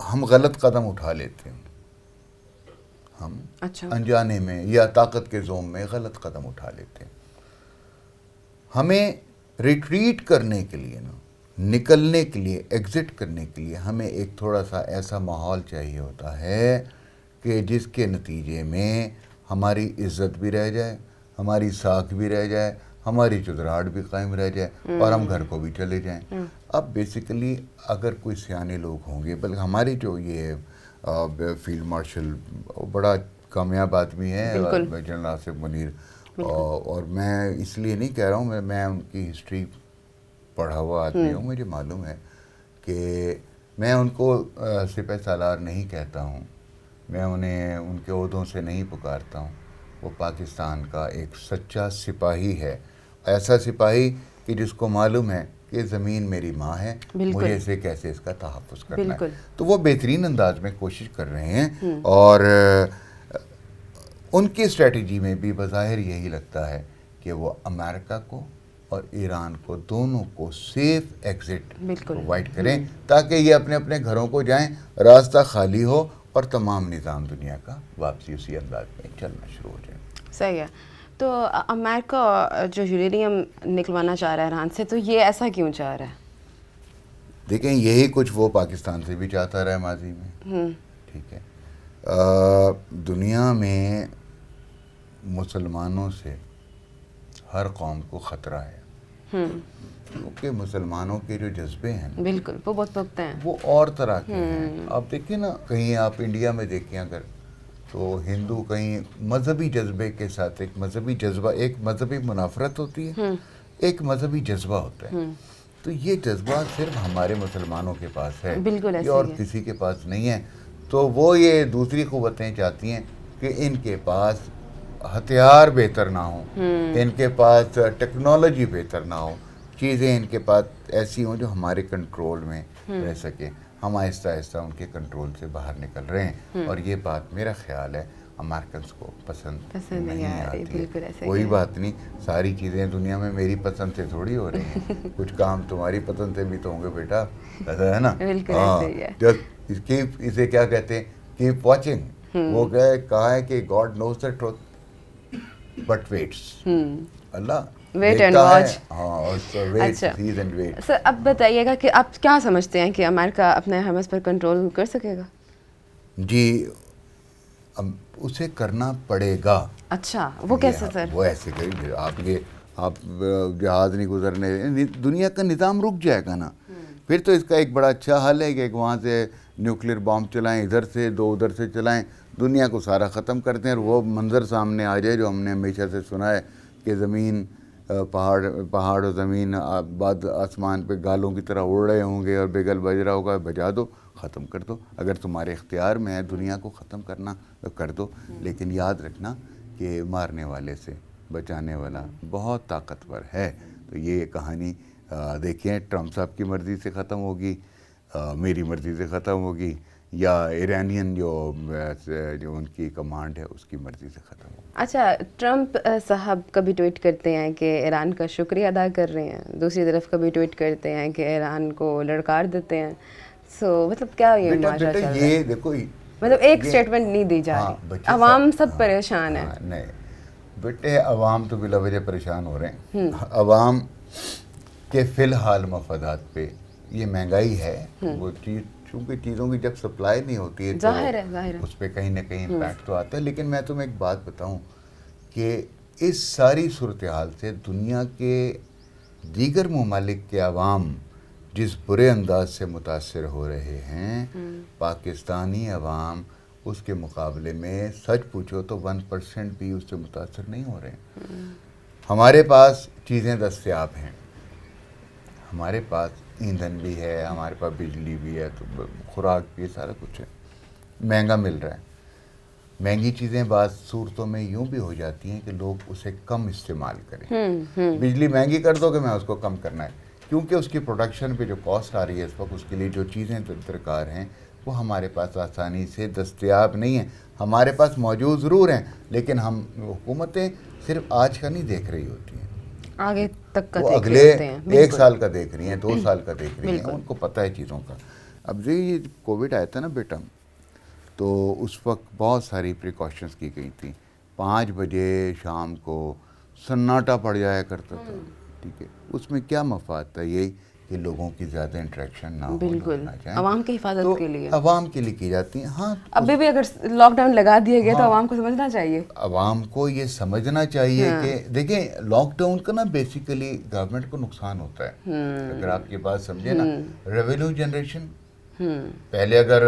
ہم غلط قدم اٹھا لیتے ہیں، ہم اچھا انجانے میں یا طاقت کے زوم میں غلط قدم اٹھا لیتے ہیں. ہمیں ریٹریٹ کرنے کے لیے نا، نکلنے کے لیے، ایگزٹ کرنے کے لیے ہمیں ایک تھوڑا سا ایسا ماحول چاہیے ہوتا ہے کہ جس کے نتیجے میں ہماری عزت بھی رہ جائے، ہماری ساکھ بھی رہ جائے، ہماری چدراہٹ بھی قائم رہ جائے اور ہم گھر کو بھی چلے جائیں. اب بیسیکلی اگر کوئی سیانے لوگ ہوں گے، بلکہ ہماری جو یہ فیلڈ مارشل بڑا کامیاب آدمی ہے جنرل آصف منیر، اور میں اس لیے نہیں کہہ رہا ہوں، میں ان کی ہسٹری پڑھا ہوا آدمی ہوں، مجھے معلوم ہے کہ میں ان کو سپہ سالار نہیں کہتا ہوں، میں انہیں ان کے عہدوں سے نہیں پکارتا ہوں. وہ پاکستان کا ایک سچا سپاہی ہے، ایسا سپاہی کہ جس کو معلوم ہے کہ زمین میری ماں ہے، مجھے اسے کیسے اس کا تحفظ کرنا ہے. تو وہ بہترین انداز میں کوشش کر رہے ہیں، اور ان کی اسٹریٹجی میں بھی بظاہر یہی لگتا ہے کہ وہ امریکہ کو اور ایران کو دونوں کو سیف ایگزٹ پرووائڈ کریں تاکہ یہ اپنے اپنے گھروں کو جائیں، راستہ خالی ہو اور تمام نظام دنیا کا واپسی اسی انداز میں چلنا شروع ہو جائے. صحیح ہے. تو امریکہ جو یورینیم نکلوانا چاہ رہا ہے ایران سے، تو یہ ایسا کیوں چاہ رہا ہے؟ دیکھیں یہی کچھ وہ پاکستان سے بھی چاہتا رہا ہے ماضی میں. ٹھیک ہے، دنیا میں مسلمانوں سے ہر قوم کو خطرہ ہے، کیونکہ مسلمانوں کے جو جذبے ہیں بالکل وہ بہت پختہ ہیں، وہ اور طرح کے ہیں. آپ دیکھیں نا، کہیں آپ انڈیا میں دیکھیں اگر، تو ہندو کہیں مذہبی جذبے کے ساتھ ایک مذہبی جذبہ، ایک مذہبی منافرت ہوتی ہے، ایک مذہبی جذبہ ہوتا ہے. تو یہ جذبہ صرف ہمارے مسلمانوں کے پاس ہے، یہ اور کسی کے پاس نہیں ہے. تو وہ یہ دوسری قوتیں چاہتی ہیں کہ ان کے پاس ہتھیار بہتر نہ ہوں، ان کے پاس ٹیکنالوجی بہتر نہ ہو، چیزیں ان کے پاس ایسی ہوں جو ہمارے کنٹرول میں رہ سکیں. ہم آہستہ آہستہ ان کے کنٹرول سے باہر نکل رہے ہیں، اور یہ بات میرا خیال ہے امریکنس کو پسند نہیں آتی ہے. کوئی بات نہیں، ساری چیزیں دنیا میں میری پسند سے تھوڑی ہو رہی ہیں، کچھ کام تمہاری پسند سے بھی تو ہوں گے بیٹا، ایسا ہے نا. اسے کیا کہتے ہیں، کیپ واچنگ. وہ کہا ہے کہ God knows the truth but waits. اللہ ویٹ اینڈ واچ. اچھا سر اب بتائیے گا کہ آپ کیا سمجھتے ہیں کہ امریکہ اپنے حماس پر کنٹرول کر سکے گا؟ جی اسے کرنا پڑے گا. اچھا وہ کیسے سر؟ وہ ایسے کریں، آپ جہاز نہیں گزرنے، دنیا کا نظام رک جائے گا نا. پھر تو اس کا ایک بڑا اچھا حل ہے کہ وہاں سے نیوکلیر بام چلائیں، ادھر سے دو ادھر سے چلائیں، دنیا کو سارا ختم کرتے ہیں، اور وہ منظر سامنے آ جائے جو ہم نے ہمیشہ سے سنا ہے کہ زمین پہاڑ و زمین بعد آسمان پہ گالوں کی طرح اڑ رہے ہوں گے اور بیگل بج رہا ہوگا، بجا دو، ختم کر دو. اگر تمہارے اختیار میں ہے دنیا کو ختم کرنا تو کر دو، لیکن یاد رکھنا کہ مارنے والے سے بچانے والا بہت طاقتور ہے. تو یہ کہانی دیکھیں، ٹرمپ صاحب کی مرضی سے ختم ہوگی، میری مرضی سے ختم ہوگی، یا ایرانین جو ان کی کمانڈ ہے اس کی مرضی سے ختم ہوگی. اچھا، ٹرمپ صاحب کبھی ٹویٹ کرتے ہیں کہ ایران کا شکریہ ادا کر رہے ہیں، دوسری طرف کبھی ٹویٹ کرتے ہیں کہ ایران کو لڑکار دیتے ہیں. سو مطلب کیا یہ معاشرہ چل رہا ہے؟ یہ دیکھو، مطلب ایک اسٹیٹمنٹ نہیں دی جا رہی، عوام سب پریشان ہے. نہیں بیٹے، عوام تو بلا وجہ پریشان ہو رہے ہیں. عوام کے فی الحال مفادات پہ یہ مہنگائی ہے، وہ چیز چونکہ چیزوں کی جب سپلائی نہیں ہوتی ہے تو اس پہ کہیں نہ کہیں امپیکٹ تو آتا ہے. لیکن میں تمہیں ایک بات بتاؤں کہ اس ساری صورتحال سے دنیا کے دیگر ممالک کے عوام جس برے انداز سے متاثر ہو رہے ہیں، پاکستانی عوام اس کے مقابلے میں سچ پوچھو تو 1% بھی اس سے متاثر نہیں ہو رہے ہیں. ہمارے پاس چیزیں دستیاب ہیں، ہمارے پاس ایندھن بھی ہے، ہمارے پاس بجلی بھی ہے، تو خوراک بھی ہے، سارا کچھ ہے، مہنگا مل رہا ہے. مہنگی چیزیں بعض صورتوں میں یوں بھی ہو جاتی ہیں کہ لوگ اسے کم استعمال کریں. بجلی مہنگی کر دو کہ میں اس کو کم کرنا ہے، کیونکہ اس کی پروڈکشن پہ جو کاسٹ آ رہی ہے اس وقت، اس کے لیے جو چیزیں درکار ہیں وہ ہمارے پاس آسانی سے دستیاب نہیں ہیں. ہمارے پاس موجود ضرور ہیں، لیکن ہم حکومتیں صرف آج کا نہیں دیکھ رہی ہوتی ہیں، آگے تک کا وہ اگلے 1 سال کا دیکھ رہی ہیں، 2 سال کا دیکھ رہی ہیں، ان کو پتہ ہے چیزوں کا. اب یہ کووڈ آیا تھا نا بیٹا، تو اس وقت بہت ساری پریکاشنز کی گئی تھیں. 5 بجے شام کو سناٹا پڑ جایا کرتا تھا. ٹھیک ہے، اس میں کیا مفاد تھا؟ یہی کہ لوگوں کی زیادہ انٹریکشن نہ ہو، بالکل نہ جائیں. عوام کی حفاظت کے لیے، عوام کے لیے کی جاتی ہیں. ہاں، ابھی بھی اگر لاک ڈاؤن لگا دیا گیا تو عوام کو سمجھنا چاہیے، عوام کو یہ سمجھنا چاہیے کہ دیکھیں لاک ڈاؤن کا نا بیسیکلی گورنمنٹ کو نقصان ہوتا ہے. اگر آپ یہ بات سمجھیں نا، ریونیو جنریشن پہلے اگر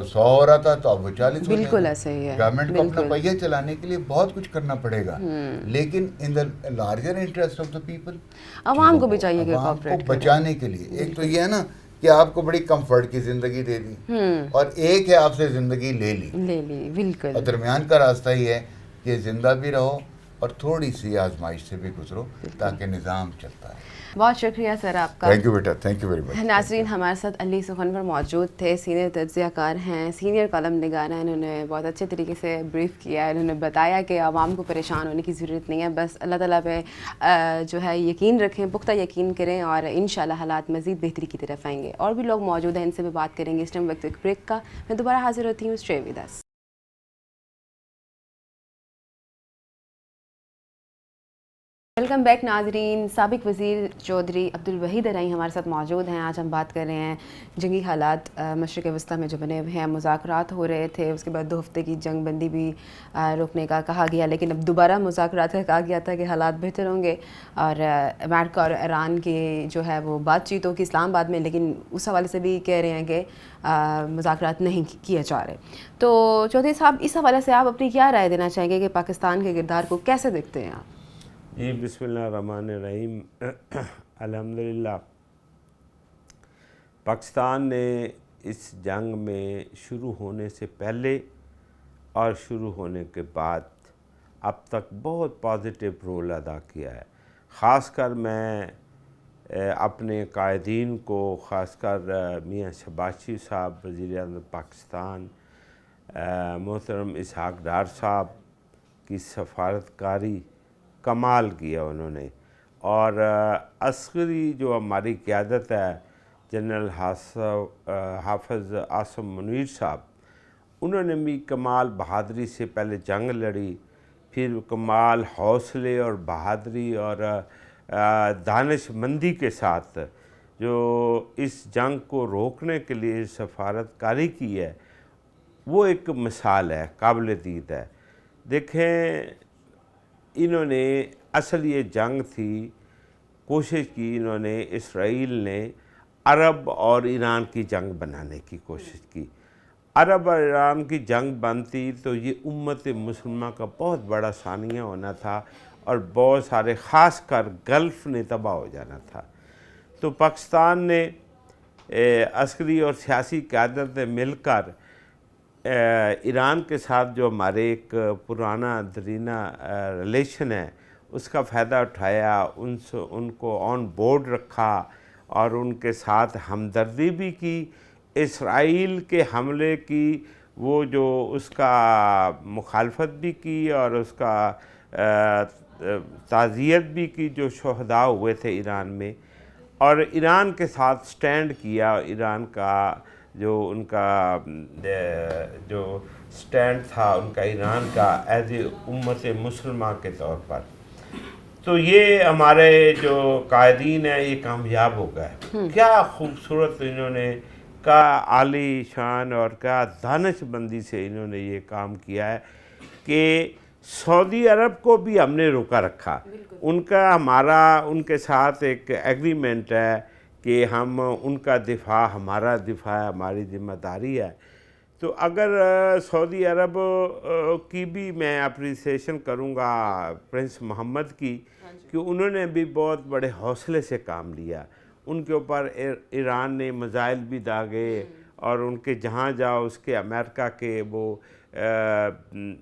100 ہو رہا تھا تو اب وہ 40 ہو بالکل ایسے ہی ہے. گورنمنٹ کو اپنا پہیہ چلانے کے لیے بہت کچھ کرنا پڑے گا، لیکن in the larger interest of the people, عوام کو بھی چاہیے کہ عوام کو بچانے کے لیے. ایک تو یہ ہے نا کہ آپ کو بڑی کمفرٹ کی زندگی دے دی، اور ایک ہے آپ سے زندگی لے لی. بالکل. اور درمیان کا راستہ یہ ہے کہ زندہ بھی رہو اور تھوڑی سی آزمائش سے بھی گزرو تاکہ نظام چلتا ہے. بہت شکریہ سر آپ کا. Thank you beta, thank you very much. ناظرین، ہمارے ساتھ علی سخنور موجود تھے، سینئر تجزیہ کار ہیں، سینئر کالم نگار ہیں. انہوں نے بہت اچھے طریقے سے بریف کیا ہے. انہوں نے بتایا کہ عوام کو پریشان ہونے کی ضرورت نہیں ہے، بس اللہ تعالیٰ پہ جو ہے یقین رکھیں، پختہ یقین کریں، اور انشاءاللہ حالات مزید بہتری کی طرف آئیں گے. اور بھی لوگ موجود ہیں، ان سے بھی بات کریں گے. اس ٹائم وقت ایک بریک کا. میں دوبارہ حاضر ہوتی ہوں. Stay with us. Welcome back ناظرین. سابق وزیر چودھری عبدالوحید ارائیں ہمارے ساتھ موجود ہیں. آج ہم بات کر رہے ہیں جنگی حالات مشرق وسطیٰ میں جو بنے ہوئے ہیں. مذاکرات ہو رہے تھے، اس کے بعد 2 ہفتے کی جنگ بندی بھی روکنے کا کہا گیا، لیکن اب دوبارہ مذاکرات کا کہا گیا تھا کہ حالات بہتر ہوں گے، اور امریکہ اور ایران کی جو ہے وہ بات چیتوں کی اسلام آباد میں، لیکن اس حوالے سے بھی کہہ رہے ہیں کہ مذاکرات نہیں کیے جا رہے. تو چودھری صاحب، اس حوالے سے آپ اپنی کیا رائے دینا چاہیں گے کہ پاکستان کے کردار کو کیسے دیکھتے ہیں آپ؟ جی، بسم اللہ الرحمن الرحیم. الحمدللہ پاکستان نے اس جنگ میں شروع ہونے سے پہلے اور شروع ہونے کے بعد اب تک بہت پازیٹیو رول ادا کیا ہے. خاص کر میں اپنے قائدین کو، خاص کر میاں شباشی صاحب وزیر اعظم پاکستان، محترم اسحاق ڈار صاحب کی سفارتکاری کمال کیا انہوں نے. اور عسکری جو ہماری قیادت ہے، جنرل حافظ عاصم منیر صاحب، انہوں نے بھی کمال بہادری سے پہلے جنگ لڑی، پھر کمال حوصلے اور بہادری اور دانش مندی کے ساتھ جو اس جنگ کو روکنے کے لیے سفارتکاری کی ہے، وہ ایک مثال ہے، قابل دید ہے. دیکھیں، انہوں نے اصل یہ جنگ تھی، کوشش کی انہوں نے، اسرائیل نے عرب اور ایران کی جنگ بنانے کی کوشش کی. عرب اور ایران کی جنگ بنتی تو یہ امت مسلمہ کا بہت بڑا ثانیہ ہونا تھا، اور بہت سارے خاص کر گلف نے تباہ ہو جانا تھا. تو پاکستان نے عسکری اور سیاسی قیادت نے مل کر ایران کے ساتھ جو ہمارے ایک پرانا درینہ ریلیشن ہے، اس کا فائدہ اٹھایا، ان کو آن بورڈ رکھا، اور ان کے ساتھ ہمدردی بھی کی. اسرائیل کے حملے کی وہ جو اس کا مخالفت بھی کی، اور اس کا تعزیت بھی کی جو شہداء ہوئے تھے ایران میں، اور ایران کے ساتھ سٹینڈ کیا. ایران کا جو ان کا جو سٹینڈ تھا ان کا ایران کا ایز اے امت مسلمہ کے طور پر، تو یہ ہمارے جو قائدین ہیں یہ کامیاب ہو گئے. کیا خوبصورت انہوں نے، کیا عالی شان اور کیا دانش مندی سے انہوں نے یہ کام کیا ہے کہ سعودی عرب کو بھی ہم نے روکا رکھا. ان کا ہمارا ان کے ساتھ ایک ایگریمنٹ ہے کہ ہم ان کا دفاع ہمارا دفاع ہے، ہماری ذمہ داری ہے. تو اگر سعودی عرب کی بھی میں اپریسیشن کروں گا پرنس محمد کی، کہ انہوں نے بھی بہت بڑے حوصلے سے کام لیا. ان کے اوپر ایران نے میزائل بھی داغے، اور ان کے جہاں جاؤ اس کے امریکہ کے وہ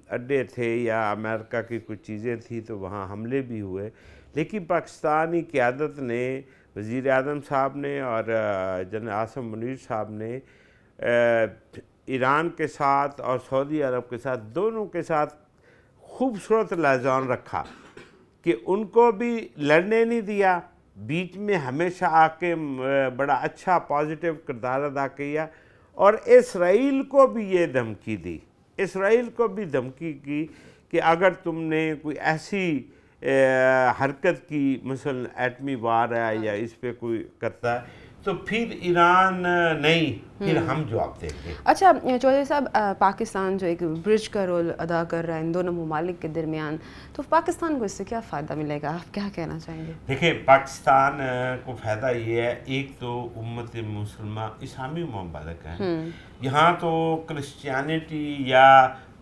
اڈے تھے یا امریکہ کی کچھ چیزیں تھیں تو وہاں حملے بھی ہوئے. لیکن پاکستانی قیادت نے، وزیر اعظم صاحب نے اور جنرل عاصم منیر صاحب نے ایران کے ساتھ اور سعودی عرب کے ساتھ، دونوں کے ساتھ خوبصورت لحاظان رکھا کہ ان کو بھی لڑنے نہیں دیا، بیچ میں ہمیشہ آ کے بڑا اچھا پازیٹیو کردار ادا کیا، اور اسرائیل کو بھی یہ دھمکی دی، اسرائیل کو بھی دھمکی کی کہ اگر تم نے کوئی ایسی حرکت کی، مثلا ایٹمی وار ہے یا اس پہ کوئی کرتا ہے، تو پھر ایران نہیں، پھر ہم جواب دیں گے۔ اچھا چودھری صاحب، پاکستان جو ایک برج کا رول ادا کر رہا ہے ان دونوں ممالک کے درمیان، تو پاکستان کو اس سے کیا فائدہ ملے گا؟ آپ کیا کہنا چاہیں گے؟ دیکھیں، پاکستان کو فائدہ یہ ہے، ایک تو امت مسلمہ اسلامی ممالک ہیں، یہاں تو کرسچینٹی یا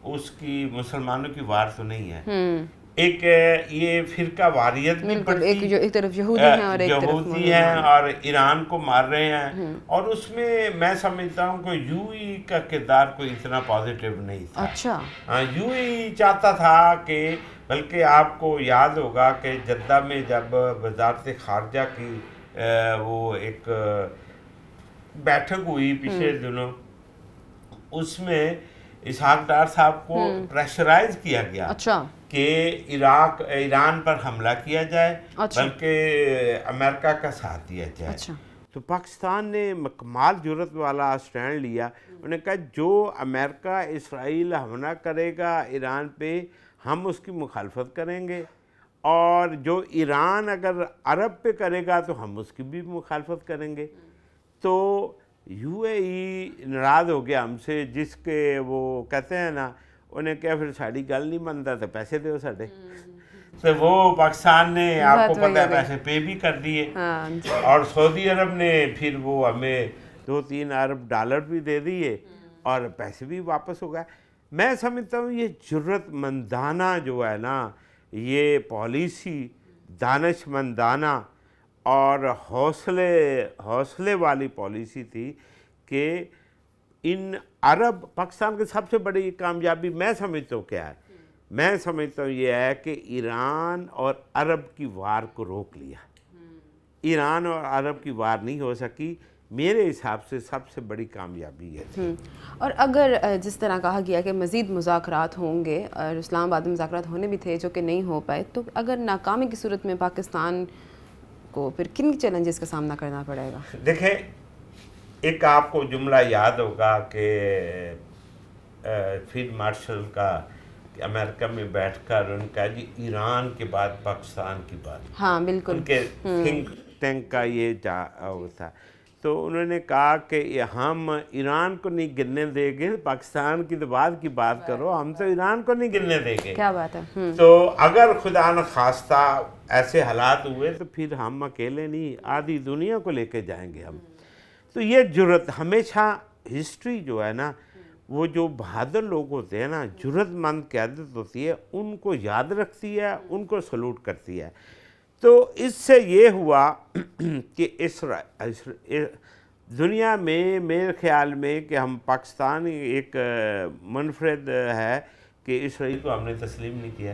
اس کی مسلمانوں کی وار تو نہیں ہے، ایک یہ فرقہ واریت بھی بالکل، ایک طرف یہودی ہیں اور ایک طرف یہودی ہیں اور ایران کو مار رہے ہیں، اور اس میں میں سمجھتا ہوں کہ یو ای کا کردار کوئی اتنا پازیٹیو نہیں تھا۔ اچھا، یو ای چاہتا تھا کہ، بلکہ آپ کو یاد ہوگا کہ جدہ میں جب وزارت خارجہ کی وہ ایک بیٹھک ہوئی پچھلے دنوں، اس میں اسحاق ڈار صاحب کو پریشرائز کیا گیا کہ ایران پر حملہ کیا جائے، بلکہ امریکہ کا ساتھ دیا جائے۔ تو پاکستان نے کمال جرت والا سٹینڈ لیا، انہوں نے کہا جو امریکہ اسرائیل حملہ کرے گا ایران پہ، ہم اس کی مخالفت کریں گے، اور جو ایران اگر عرب پہ کرے گا تو ہم اس کی بھی مخالفت کریں گے۔ تو یو اے ای ناراض ہو گیا ہم سے، جس کے وہ کہتے ہیں نا، انہیں کیا پھر ساڑی گل نہیں منتا تو پیسے دیو ساڑے، تو وہ پاکستان نے آپ کو پتہ ہے پیسے پے بھی کر دیے، اور سعودی عرب نے پھر وہ ہمیں 2-3 ارب ڈالر بھی دے دیے اور پیسے بھی واپس ہو گئے۔ میں سمجھتا ہوں یہ جرت مندانہ جو ہے نا، یہ پالیسی دانش مندانہ اور حوصلے والی پالیسی تھی کہ ان عرب، پاکستان کی سب سے بڑی کامیابی میں سمجھتا ہوں کیا ہے، میں سمجھتا ہوں یہ ہے کہ ایران اور عرب کی وار کو روک لیا۔ ایران اور عرب کی وار نہیں ہو سکی، میرے حساب سے سب سے بڑی کامیابی ہے۔ اور اگر جس طرح کہا گیا کہ مزید مذاکرات ہوں گے، اور اسلام آباد میں مذاکرات ہونے بھی تھے جو کہ نہیں ہو پائے، تو اگر ناکامی کی صورت میں پاکستان کو پھر کن چیلنجز کا سامنا کرنا پڑے گا؟ دیکھیں، ایک آپ کو جملہ یاد ہوگا کہ فیلڈ مارشل کا امریکہ میں بیٹھ کر ان کا جی ایران کے بعد پاکستان کی بات، ہاں بالکل، ان کے تھنک ٹینک کا یہ تھا، تو انہوں نے کہا کہ ہم ایران کو نہیں گرنے دیں گے، پاکستان کی تو بعد کی بات کرو، ہم تو ایران کو نہیں گرنے دیں گے۔ کیا بات ہے۔ تو اگر خدا نخواستہ ایسے حالات ہوئے تو پھر ہم اکیلے نہیں، آدھی دنیا کو لے کے جائیں گے ہم۔ تو یہ جرت ہمیشہ، ہسٹری جو ہے نا، وہ جو بہادر لوگ ہوتے ہیں نا، جرت مند قیادت ہوتی ہے، ان کو یاد رکھتی ہے، ان کو سلوٹ کرتی ہے۔ تو اس سے یہ ہوا کہ دنیا میں میرے خیال میں کہ ہم پاکستان ایک منفرد ہے کہ اسرائیل کو ہم نے تسلیم نہیں کیا،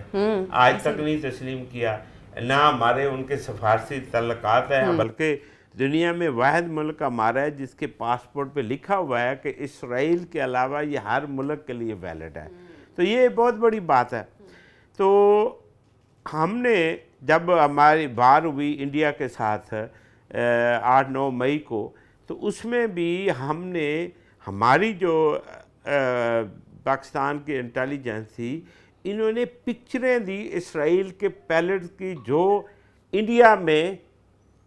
آج تک نہیں تسلیم کیا، نہ ہمارے ان کے سفارتی تعلقات ہیں، بلکہ دنیا میں واحد ملک ہمارا ہے جس کے پاسپورٹ پہ لکھا ہوا ہے کہ اسرائیل کے علاوہ یہ ہر ملک کے لیے ویلڈ ہے۔ تو یہ بہت بڑی بات ہے۔ تو ہم نے جب ہماری بار ہوئی انڈیا کے ساتھ 8-9 مئی کو، تو اس میں بھی ہم نے، ہماری جو پاکستان کی انٹیلیجنس تھی، انہوں نے پکچریں دی اسرائیل کے پیلٹس کی جو انڈیا میں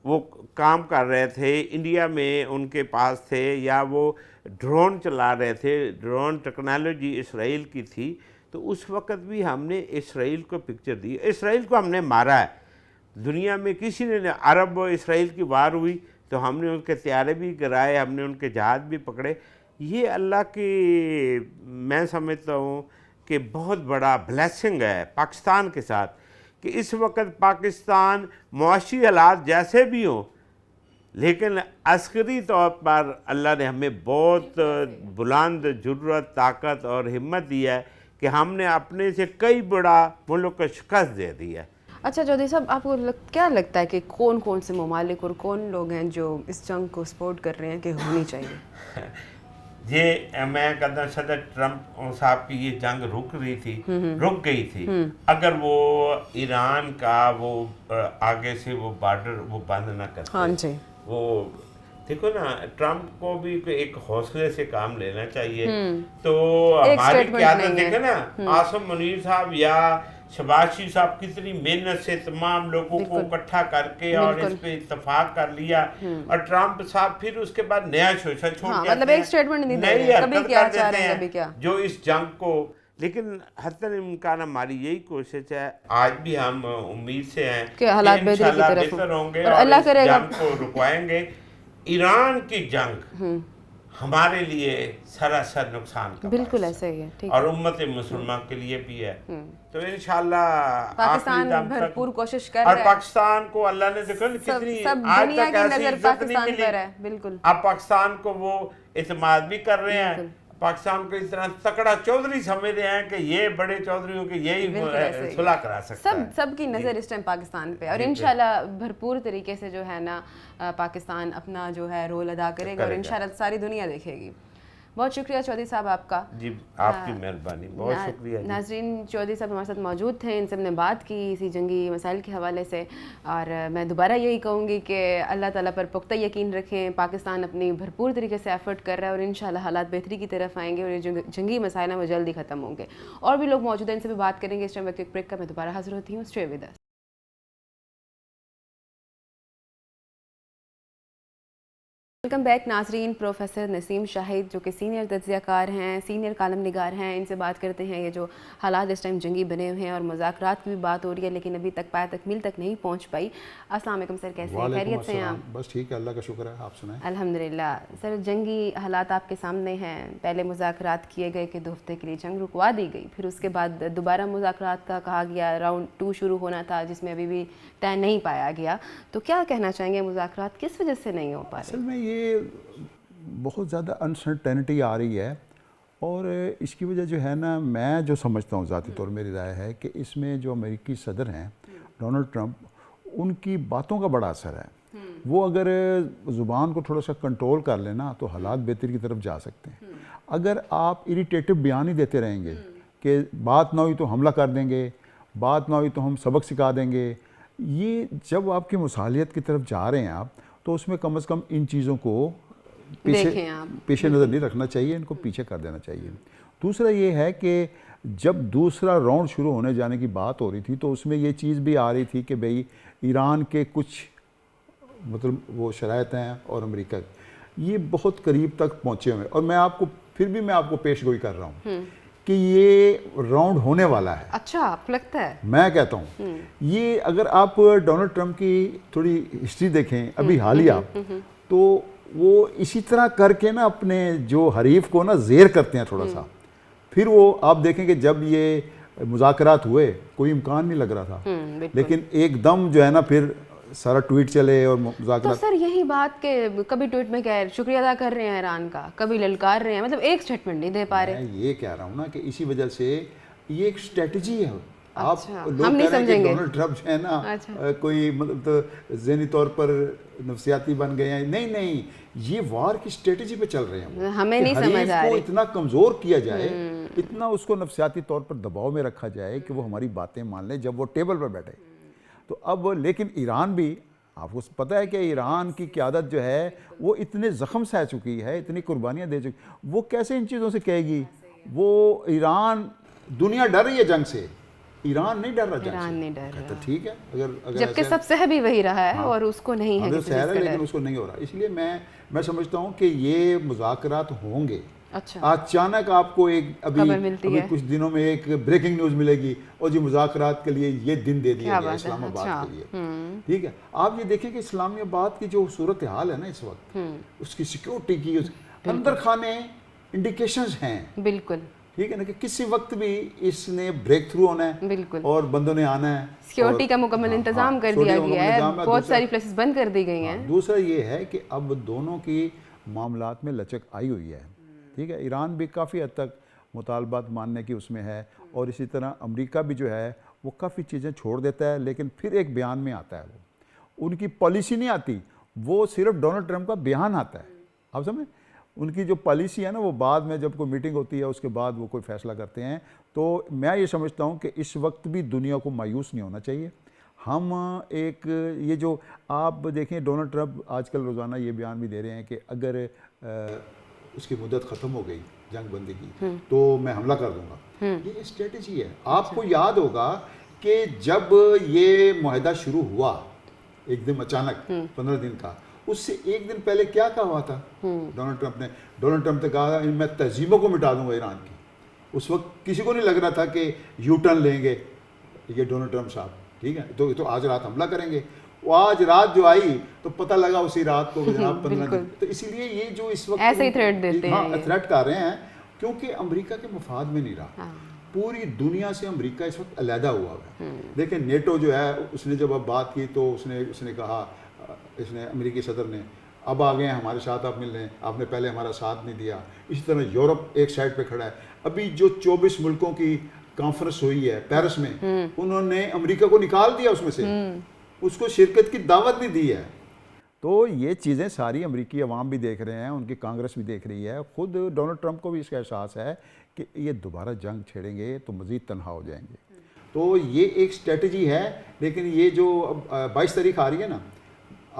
وہ کام کر رہے تھے، انڈیا میں ان کے پاس تھے، یا وہ ڈرون چلا رہے تھے، ڈرون ٹیکنالوجی اسرائیل کی تھی۔ تو اس وقت بھی ہم نے اسرائیل کو پکچر دی، اسرائیل کو ہم نے مارا ہے۔ دنیا میں کسی نے، عرب و اسرائیل کی وار ہوئی تو ہم نے ان کے طیارے بھی گرائے، ہم نے ان کے جہاز بھی پکڑے۔ یہ اللہ کی، میں سمجھتا ہوں کہ بہت بڑا بلیسنگ ہے پاکستان کے ساتھ، کہ اس وقت پاکستان معاشی حالات جیسے بھی ہوں، لیکن عسکری طور پر اللہ نے ہمیں بہت بلند جرت، طاقت اور ہمت دی ہے کہ ہم نے اپنے سے کئی بڑا ملک کو شکست دے دی ہے۔ اچھا چودھری صاحب، آپ کو کیا لگتا ہے کہ کون کون سے ممالک اور کون لوگ ہیں جو اس جنگ کو سپورٹ کر رہے ہیں کہ ہونی چاہیے؟ یہ میں کہتا ہوں صدر ٹرمپ صاحب کی یہ جنگ رک گئی تھی اگر وہ ایران کا وہ آگے سے وہ بارڈر وہ بند نہ کرتے، ہاں جی، وہ دیکھو نا ٹرمپ کو بھی ایک حوصلے سے کام لینا چاہیے. تو ہماری قیادت دیکھے نا عاصم منیر صاحب یا شہباز شریف صاحب کتنی محنت سے تمام لوگوں کو اکٹھا کر کے اور اس پہ اتفاق کر لیا, اور ٹرمپ صاحب پھر اس کے بعد نیا شوشہ چھوڑ کے مطلب ایک سٹیٹمنٹ نہیں دے رہے کبھی کیا چاہ رہے ہیں کبھی کیا, جو اس جنگ کو. لیکن حتی الامکان ہماری یہی کوشش ہے, آج بھی ہم امید سے ہیں کہ حالات بہتر ہوں گے اور اس جنگ کو رکوائیں گے. ایران کی جنگ ہمارے لیے سراسر نقصان کا بالکل ایسا ہی ہے, اور امت مسلمہ کے لیے بھی ہے. تو انشاءاللہ پاکستان بھرپور کوشش کر رہا ہے, اور پاکستان کو اللہ نے دیکھو کتنی آج تک ایسی عزت نہیں ملی. بالکل اب پاکستان کو وہ اعتماد بھی کر رہے ہیں, پاکستان کو اس طرح تکڑا چودھری سمجھ رہے ہیں کہ یہ بڑے چودھریوں کے یہی صلح کرا سکتا ہے. سب کی نظر اس ٹائم پاکستان پہ, اور انشاءاللہ بھرپور طریقے سے جو ہے نا پاکستان اپنا جو ہے رول ادا کرے گا, اور انشاءاللہ ساری دنیا دیکھے گی. بہت شکریہ چودھری صاحب آپ کا. جی آپ کی مہربانی, بہت شکریہ. ناظرین, چودھری صاحب ہمارے ساتھ موجود تھے, ان سے ہم نے بات کی اسی جنگی مسائل کے حوالے سے, اور میں دوبارہ یہی کہوں گی کہ اللہ تعالیٰ پر پختہ یقین رکھیں. پاکستان اپنی بھرپور طریقے سے ایفرٹ کر رہا ہے, اور انشاءاللہ حالات بہتری کی طرف آئیں گے, اور یہ جنگی مسائل ہیں وہ جلدی ختم ہوں گے. اور بھی لوگ موجود ہیں, ان سے بھی بات کریں گے. اس ٹائم ایک بریک کا میں دوبارہ حاضر ہوتی ہوں. Stay with us. Welcome back ناظرین. پروفیسر نسیم شاہد جو کہ سینئر تجزیہ کار ہیں, سینئر کالم نگار ہیں, ان سے بات کرتے ہیں. یہ جو حالات اس ٹائم جنگی بنے ہوئے ہیں اور مذاکرات کی بھی بات ہو رہی ہے لیکن ابھی تک پایہ تکمیل تک نہیں پہنچ پائی. السلام علیکم سر, کیسے ہیں, خیریت سے ہیں آپ؟ بس ٹھیک ہے, اللہ کا شکر ہے, آپ سنائیں. الحمدللہ. سر جنگی حالات آپ کے سامنے ہیں. پہلے مذاکرات کیے گئے کہ 2 ہفتے کے لیے جنگ رکوا دی گئی, پھر اس کے بعد دوبارہ مذاکرات کا کہا گیا, راؤنڈ 2 شروع ہونا تھا جس میں ابھی بھی طے نہیں پایا گیا. تو کیا کہنا چاہیں گے, مذاکرات کس وجہ سے نہیں ہو پا رہے؟ اصل میں یہ بہت زیادہ انسرٹینٹی آ رہی ہے, اور اس کی وجہ جو ہے نا, میں جو سمجھتا ہوں ذاتی طور میری رائے ہے کہ اس میں جو امریکی صدر ہیں ڈونلڈ ٹرمپ, ان کی باتوں کا بڑا اثر ہے. وہ اگر زبان کو تھوڑا سا کنٹرول کر لینا تو حالات بہتری کی طرف جا سکتے ہیں. اگر آپ اریٹیٹو بیان ہی دیتے رہیں گے کہ بات نہ ہوئی تو حملہ کر دیں گے, بات نہ ہوئی تو ہم سبق سکھا دیں گے, یہ جب آپ کی مصالحت کی طرف جا رہے ہیں آپ, تو اس میں کم از کم ان چیزوں کو پیش نظر نہیں رکھنا چاہیے, ان کو پیچھے کر دینا چاہیے. دوسرا یہ ہے کہ جب دوسرا راؤنڈ شروع ہونے جانے کی بات ہو رہی تھی تو اس میں یہ چیز بھی آ رہی تھی کہ بھئی ایران کے کچھ مطلب وہ شرائط ہیں اور امریکہ یہ بہت قریب تک پہنچے ہوئے, اور میں آپ کو پھر بھی میں آپ کو پیش گوئی کر رہا ہوں کہ یہ راؤنڈ ہونے والا ہے. اچھا, آپ کو لگتا ہے؟ میں کہتا ہوں یہ, اگر آپ ڈونلڈ ٹرمپ کی تھوڑی ہسٹری دیکھیں ابھی حالیہ, تو وہ اسی طرح کر کے نا اپنے جو حریف کو نا زیر کرتے ہیں تھوڑا سا. پھر وہ آپ دیکھیں کہ جب یہ مذاکرات ہوئے کوئی امکان نہیں لگ رہا تھا, لیکن ایک دم جو ہے نا پھر سارا ٹویٹ چلے اور مذاکرات. تو سر یہی بات کہ کبھی ٹویٹ میں کہہ شکریہ ادا کر رہے ہیں ایران کا, کبھی للکار رہے ہیں, مطلب ایک سٹیٹمنٹ نہیں دے پا رہے. میں یہ کہہ رہا ہوں نا کہ اسی وجہ سے یہ ایک اسٹریٹجی ہے. آپ لوگ ہم نہیں کہہ رہے ہیں سمجھیں کہ گے ڈونلڈ ٹرمپ جو ہے نا کوئی مطلب ذہنی طور پر نفسیاتی بن گئے ہیں. نہیں, یہ وار کی اسٹریٹجی پہ چل رہے ہیں. ہمیں نہیں سمجھ آ رہی. کو اتنا کمزور کیا جائے, اتنا اس کو نفسیاتی طور پر دباؤ میں رکھا جائے کہ وہ ہماری باتیں مان لیں جب وہ ٹیبل پر بیٹھے. تو اب لیکن ایران بھی, آپ کو پتہ ہے کہ ایران کی قیادت جو ہے وہ اتنے زخم سہ چکی ہے, اتنی قربانیاں دے چکی, وہ کیسے ان چیزوں سے کہے گی؟ وہ ایران, دنیا ڈر رہی ہے جنگ سے, ایران نہیں ڈر رہا جنگ سے. ایران نہیں ڈر رہا, ٹھیک ہے, اگر جبکہ سب سہ بھی وہی رہا ہے اور اس کو نہیں ہے کسی چیز کا ڈر, لیکن اس کو نہیں ہو رہا. اس لیے میں سمجھتا ہوں کہ یہ مذاکرات ہوں گے. اچھا, اچانک آپ کو ایک ابھی کچھ دنوں میں ایک بریکنگ نیوز ملے گی, اور جی مذاکرات کے لیے یہ دن دے دیا گیا اسلام آباد کے لیے. ٹھیک ہے, آپ یہ دیکھیں کہ اسلامی آباد کی جو صورتحال ہے نا اس وقت, اس کی سیکیورٹی کی اندر خانے انڈیکیشنز ہیں. بالکل ٹھیک ہے نا, کہ کسی وقت بھی اس نے بریک تھرو ہونا ہے, بالکل, اور بندوں نے آنا ہے. سیکیورٹی کا مکمل انتظام کر دیا گیا ہے, بہت ساری پلیسز بند کر دی گئی ہیں. دوسرا یہ ہے کہ اب دونوں کی معاملات میں لچک آئی ہوئی ہے. ٹھیک ہے, ایران بھی کافی حد تک مطالبات ماننے کی اس میں ہے, اور اسی طرح امریکہ بھی جو ہے وہ کافی چیزیں چھوڑ دیتا ہے, لیکن پھر ایک بیان میں آتا ہے. وہ ان کی پالیسی نہیں آتی, وہ صرف ڈونلڈ ٹرمپ کا بیان آتا ہے. آپ سمجھیں, ان کی جو پالیسی ہے نا وہ بعد میں جب کوئی میٹنگ ہوتی ہے اس کے بعد وہ کوئی فیصلہ کرتے ہیں. تو میں یہ سمجھتا ہوں کہ اس وقت بھی دنیا کو مایوس نہیں ہونا چاہیے. ہم ایک یہ جو آپ دیکھیں ڈونلڈ ٹرمپ آج کل روزانہ یہ بیان بھی دے رہے ہیں کہ اگر اس کی مدت ختم ہو گئی جنگ بندی کی تو میں حملہ کر دوں گا. یہ اسٹریٹجی ہے. آپ کو یاد ہوگا کہ جب یہ معاہدہ شروع ہوا ایک دن اچانک 15 دن کا, اس سے ایک دن پہلے کیا کہا ہوا تھا ڈونلڈ ٹرمپ نے کہا میں تہذیبوں کو مٹا دوں گا ایران کی. اس وقت کسی کو نہیں لگ رہا تھا کہ یو ٹرن لیں گے یہ ڈونلڈ ٹرمپ صاحب, ٹھیک ہے, تو آج رات حملہ کریں گے. وہ آج رات جو آئی تو پتہ لگا اسی رات کو جناب 15 دن. تو اسی لیے یہ جو اس وقت ایسے ہی تھریٹ دیتے ہیں, تھریٹ کر رہے ہیں کیونکہ امریکہ کے مفاد میں نہیں رہا. پوری دنیا سے امریکہ اس وقت علیحدہ ہوا ہے. دیکھیں نیٹو جو ہے اس نے جب اب بات کی تو اس نے کہا, اس نے امریکی صدر نے, اب آ گئے ہیں ہمارے ساتھ آپ مل رہے ہیں, آپ نے پہلے ہمارا ساتھ نہیں دیا. اسی طرح یورپ ایک سائڈ پہ کھڑا ہے. ابھی جو 24 ملکوں کی کانفرنس ہوئی ہے پیرس میں, انہوں نے امریکہ کو نکال دیا اس میں سے, اس کو شرکت کی دعوت نہیں دی ہے. تو یہ چیزیں ساری امریکی عوام بھی دیکھ رہے ہیں, ان کی کانگریس بھی دیکھ رہی ہے, خود ڈونلڈ ٹرمپ کو بھی اس کا احساس ہے کہ یہ دوبارہ جنگ چھیڑیں گے تو مزید تنہا ہو جائیں گے. تو یہ ایک اسٹریٹجی ہے. لیکن یہ جو 22 تاریخ آ رہی ہے نا,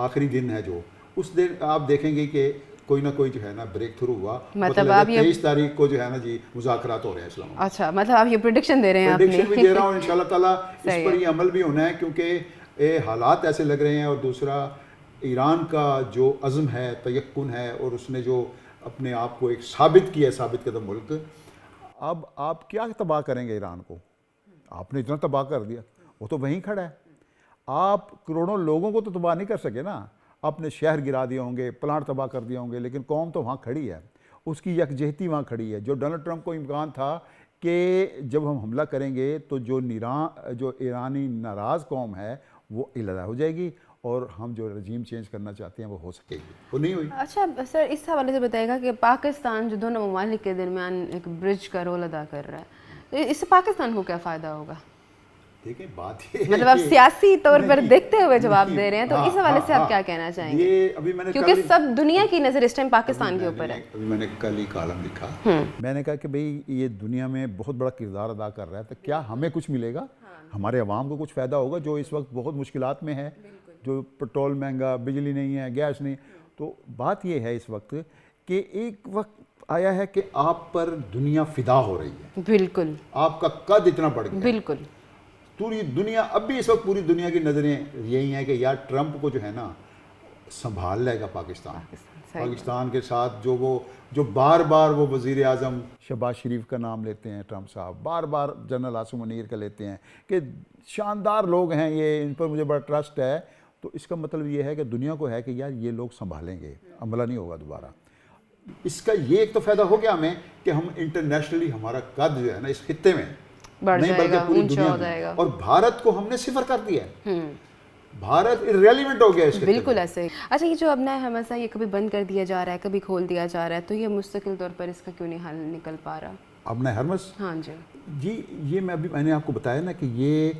آخری دن ہے جو, اس دن آپ دیکھیں گے کہ کوئی نہ کوئی جو ہے نا بریک تھرو ہوا. مطلب آپ 23 تاریخ کو جو ہے نا جی مذاکرات ہو رہے ہیں اسلام آباد. اچھا, مطلب آپ یہ پریڈکشن دے رہے ہیں؟ پریڈکشن بھی دے رہا ہوں, انشاءاللہ تعالیٰ اس پر یہ عمل بھی ہونا ہے کیونکہ حالات ایسے لگ رہے ہیں. اور دوسرا ایران کا جو عزم ہے, تیقن ہے, اور اس نے جو اپنے آپ کو ایک ثابت کیا ہے, ثابت قدم ملک. اب آپ کیا تباہ کریں گے ایران کو؟ آپ نے اتنا تباہ کر دیا, وہ تو وہیں کھڑا ہے. آپ کروڑوں لوگوں کو تو تباہ نہیں کر سکے نا. اپنے شہر گرا دیے ہوں گے, پلانٹ تباہ کر دیا ہوں گے, لیکن قوم تو وہاں کھڑی ہے, اس کی یکجہتی وہاں کھڑی ہے. جو ڈونلڈ ٹرمپ کو امکان تھا کہ جب ہم حملہ کریں گے تو جو ایرانی ناراض قوم ہے وہ علیحدہ ہو جائے گی, اور ہم جو رجیم چینج کرنا چاہتے ہیں وہ ہو سکے گی, وہ نہیں ہوئی. اچھا سر, اس حوالے سے بتائے گا کہ پاکستان جو دونوں ممالک کے درمیان ایک برج کا رول ادا کر رہا ہے, اس سے پاکستان کو کیا فائدہ ہوگا؟ دیکھیں بات یہ مطلب آپ سیاسی طور پر دیکھتے ہوئے جواب دے رہے ہیں, تو اس حوالے سے آپ کیا کہنا چاہیں گے؟ کیونکہ سب دنیا کی نظر اس ٹائم پاکستان کے اوپر ہے. ابھی میں نے کل ہی کالم لکھا, میں نے کہا کہ بھئی یہ دنیا میں بہت بڑا کردار ادا کر رہا ہے, تو کیا ہمیں کچھ ملے گا, ہمارے عوام کو کچھ فائدہ ہوگا جو اس وقت بہت مشکلات میں ہے, جو پٹرول مہنگا, بجلی نہیں ہے, گیس نہیں. تو بات یہ ہے اس وقت کہ ایک وقت آیا ہے کہ آپ پر دنیا فدا ہو رہی ہے. بالکل, آپ کا قد اتنا بڑھ گیا. بالکل, پوری دنیا, اب بھی اس وقت پوری دنیا کی نظریں یہی ہیں کہ یار ٹرمپ کو جو ہے نا سنبھال لے گا پاکستان کے ساتھ. جو بار بار وہ وزیر اعظم شہباز شریف کا نام لیتے ہیں ٹرمپ صاحب, بار بار جنرل عاصم منیر کا لیتے ہیں کہ شاندار لوگ ہیں یہ, ان پر مجھے بڑا ٹرسٹ ہے. تو اس کا مطلب یہ ہے کہ دنیا کو ہے کہ یار یہ لوگ سنبھالیں گے, عملہ نہیں ہوگا دوبارہ. اس کا یہ ایک تو فائدہ ہو گیا ہمیں کہ ہم انٹرنیشنلی ہمارا قد جو ہے نا اس خطے میں نہیں بلکہ پوری دنیا میں, اور بھارت کو ہم نے صفر کر دیا ہے. بھارت ریلیونٹ ہو گیا اس خطے میں. بالکل ایسے. اچھا, یہ جو اب نیا حرمس ہے یہ کبھی بند کر دیا جا رہا ہے, کبھی کھول دیا جا رہا ہے, تو یہ مستقل طور پر اس کا کیوں نہیں حل نکل پا رہا؟ اب نیا حرمس, ہاں جی, یہ میں نے آپ کو بتایا نا کہ یہ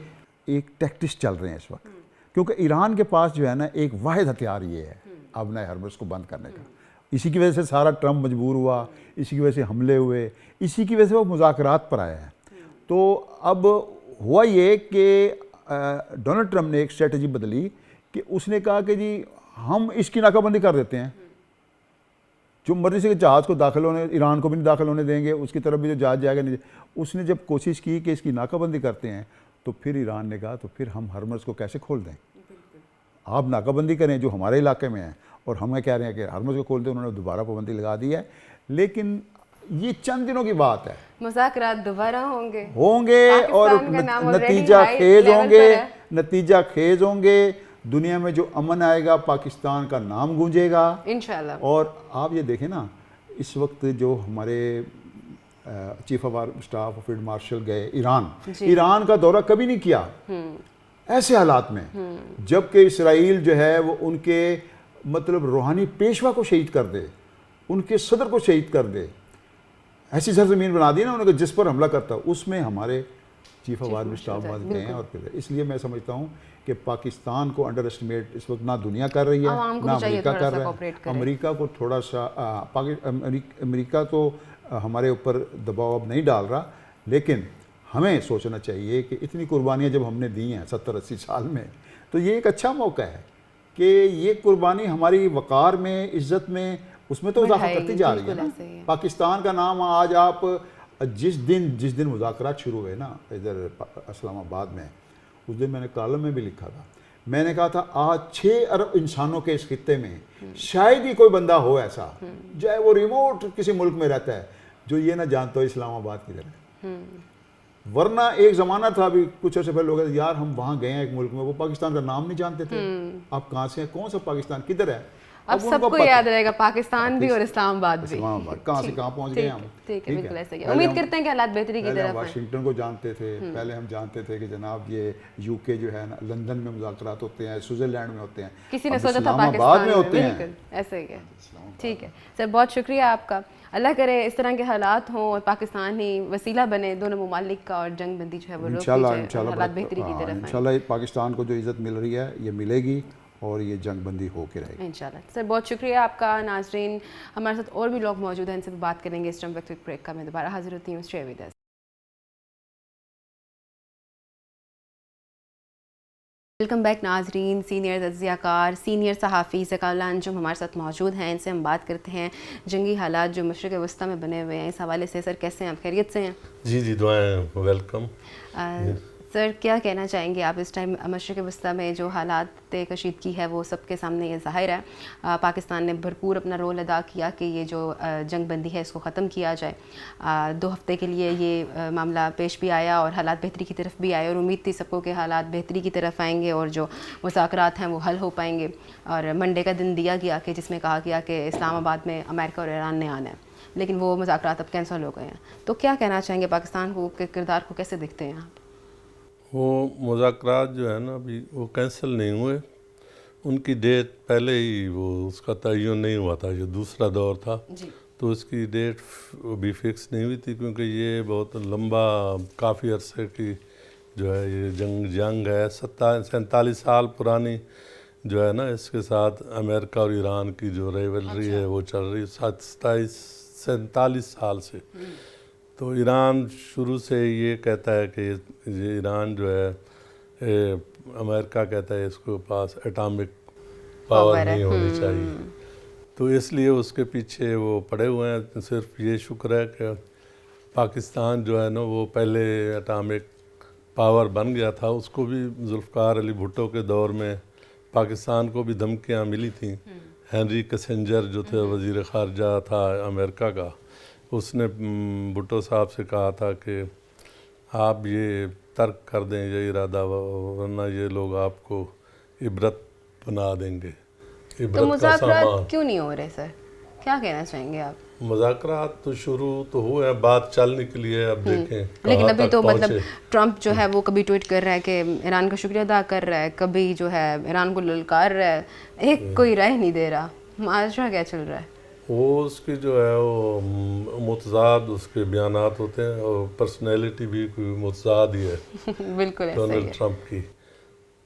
ایک ٹیکٹس چل رہے ہیں اس وقت, کیونکہ ایران کے پاس جو ہے نا ایک واحد ہتھیار یہ ہے اب نیا حرمس کو بند کرنے کا. اسی کی وجہ سے سارا ٹرمپ مجبور ہوا, اسی کی وجہ سے حملے ہوئے, اسی کی وجہ سے وہ مذاکرات پر آیا ہے. تو اب ہوا یہ کہ ڈونلڈ ٹرمپ نے ایک اسٹریٹجی بدلی کہ اس نے کہا کہ جی ہم اس کی ناکہ بندی کر دیتے ہیں, جو مرضی سے جہاز کو داخل ہونے, ایران کو بھی نہیں داخل ہونے دیں گے, اس کی طرف بھی جو جہاز جائے گا نہیں. اس نے جب کوشش کی کہ اس کی ناکہ بندی کرتے ہیں تو پھر ایران نے کہا تو پھر ہم ہرمز کو کیسے کھول دیں, آپ ناکہ بندی کریں جو ہمارے علاقے میں ہے, اور ہمیں کہہ رہے ہیں کہ ہرمز کو کھول دیں. انہوں نے دوبارہ پابندی لگا دی ہے, لیکن یہ چند دنوں کی بات ہے. مذاکرات دوبارہ ہوں گے اور نتیجہ خیز ہوں گے. دنیا میں جو امن آئے گا پاکستان کا نام گونجے گا انشاءاللہ. اور آپ یہ دیکھیں نا اس وقت جو ہمارے chief of staff field marshal گئے ایران کا دورہ کبھی نہیں کیا ایسے حالات میں, جبکہ اسرائیل جو ہے وہ ان کے مطلب روحانی پیشوا کو شہید کر دے, ان کے صدر کو شہید کر دے, ایسی سرزمین بنا دی نا انہوں نے جس پر حملہ کرتا. اس میں ہمارے چیف آف آرمی اسٹاف گئے ہیں. اور پھر اس لیے میں سمجھتا ہوں کہ پاکستان کو انڈر اسٹیمیٹ اس وقت نہ دنیا کر رہی ہے نہ امریکہ کر رہا ہے. امریکہ کو تھوڑا سا امریکہ تو ہمارے اوپر دباؤ اب نہیں ڈال رہا, لیکن ہمیں سوچنا چاہیے کہ اتنی قربانیاں جب ہم نے دی ہیں 70-80 سال میں، تو یہ ایک اچھا موقع ہے کہ یہ قربانی ہماری وقار میں، عزت میں، اس میں تو اضافہ کرتی جا رہی ہے نا۔ پاکستان کا نام آج آپ جس دن مذاکرات شروع ہوئے نا ادھر اسلام آباد میں، اس دن میں نے کالم میں بھی لکھا تھا، میں نے کہا تھا آج 6 ارب انسانوں کے اس خطے میں شاید ہی کوئی بندہ ہو ایسا، چاہے وہ ریموٹ کسی ملک میں رہتا ہے، جو یہ نہ جانتا ہو اسلام آباد کدھر ہے۔ ورنہ ایک زمانہ تھا، ابھی کچھ عرصے پہلے لوگ کہتے یار ہم وہاں گئے ہیں ایک ملک میں، وہ پاکستان کا نام نہیں جانتے تھے، آپ کہاں سے ہیں، کون سا پاکستان کدھر ہے، اب سب کو یاد رہے گا پاکستان بھی اور اسلام آباد بھی، اسلام آباد کہاں سے کہاں پہنچ گئے ہم۔ ٹھیک ہے، بالکل ایسے ہی، امید کرتے ہیں کہ حالات بہتری کی پہلے طرف ہم واشنگٹن کو جانتے تھے، پہلے ہم جانتے تھے کہ جناب یہ یو کے جو ہے نا لندن میں مذاکرات ہوتے ہیں، سوئٹزرلینڈ میں ہوتے ہیں، کسی نے سوچا تھا اسلام آباد پاکستان میں ہوتے ہیں۔ بالکل ایسے ہی ہے۔ ٹھیک ہے سر، بہت شکریہ آپ کا، اللہ کرے اس طرح کے حالات ہوں اور پاکستان ہی وسیلہ بنے دونوں ممالک کا، اور جنگ بندی جو ہے وہ روک دی جائے، حالات بہتری کی طرف آئیں انشاءاللہ پاکستان کو جو عزت مل رہی ہے یہ ملے گی اور یہ جنگ بندی ہو کے رہے گی انشاءاللہ۔ سر بہت شکریہ آپ کا۔ ناظرین ہمارے ساتھ اور بھی لوگ موجود ہیں، ان سے بھی بات کریں گے اس ٹائم وقت بریک کا۔ میں دوبارہ حاضر ہوتی ہوں، stay with us. Welcome back ناظرین۔ سینئر تجزیہ کار، سینئر صحافی ذکاء اللہ انجم ہمارے ساتھ موجود ہیں، ان سے ہم بات کرتے ہیں جنگی حالات جو مشرق وسطیٰ میں بنے ہوئے ہیں، اس حوالے سے۔ سر کیسے ہیں آپ، خیریت سے ہیں؟ جی دعائیں، ویلکم۔ سر کیا کہنا چاہیں گے آپ اس ٹائم مشرق وسطیٰ میں جو حالات کشیدگی ہے وہ سب کے سامنے یہ ظاہر ہے، پاکستان نے بھرپور اپنا رول ادا کیا کہ یہ جو جنگ بندی ہے اس کو ختم کیا جائے۔ 2 ہفتے کے لیے یہ معاملہ پیش بھی آیا اور حالات بہتری کی طرف بھی آئے، اور امید تھی سب کو کہ حالات بہتری کی طرف آئیں گے اور جو مذاکرات ہیں وہ حل ہو پائیں گے، اور منڈے کا دن دیا گیا کہ جس میں کہا گیا کہ اسلام آباد میں امریکہ اور ایران نے آنا ہے، لیکن وہ مذاکرات اب کینسل ہو گئے ہیں۔ تو کیا کہنا چاہیں گے، پاکستان کو کے کردار کو کیسے دیکھتے ہیں آپ؟ وہ مذاکرات جو ہے نا ابھی وہ کینسل نہیں ہوئے، ان کی ڈیٹ پہلے ہی وہ اس کا تعین نہیں ہوا تھا، جو دوسرا دور تھا تو اس کی ڈیٹ ابھی فکس نہیں ہوئی تھی، کیونکہ یہ بہت لمبا کافی عرصے کی جو ہے یہ جنگ ہے، 47 سال پرانی جو ہے نا، اس کے ساتھ امریکہ اور ایران کی جو ریولری ہے وہ چل رہی ہے 47 سال سے۔ تو ایران شروع سے یہ کہتا ہے کہ یہ ایران جو ہے امریکہ کہتا ہے اس کے پاس ایٹامک پاور نہیں ہونی چاہیے، تو اس لیے اس کے پیچھے وہ پڑے ہوئے ہیں۔ صرف یہ شکر ہے کہ پاکستان جو ہے نا وہ پہلے ایٹامک پاور بن گیا تھا، اس کو بھی ذوالفقار علی بھٹو کے دور میں پاکستان کو بھی دھمکیاں ملی تھیں۔ ہینری کسنجر جو تھے وزیر خارجہ تھا امریکہ کا، اس نے بھٹو صاحب سے کہا تھا کہ آپ یہ ترک کر دیں یہ ارادہ، ورنہ یہ لوگ آپ کو عبرت بنا دیں گے، تو عبرت کا مذاکرات سامان۔ کیوں نہیں ہو رہے سر، کیا کہنا چاہیں گے آپ؟ مذاکرات تو شروع تو ہوئے ہیں، بات چلنے کے لیے، اب دیکھیں لیکن ابھی تو مطلب پہنچے۔ ٹرمپ جو ہے وہ کبھی ٹویٹ کر رہا ہے کہ ایران کا شکریہ ادا کر رہا ہے، کبھی جو ہے ایران کو للکار رہا ہے، ایک کوئی رائے نہیں دے رہا، معاشرہ کیا چل رہا ہے؟ وہ اس کی جو ہے وہ متضاد اس کے بیانات ہوتے ہیں، اور پرسنالٹی بھی کوئی متضاد ہی ہے بالکل ایسا ہی ڈونلڈ ہے۔ ٹرمپ کی،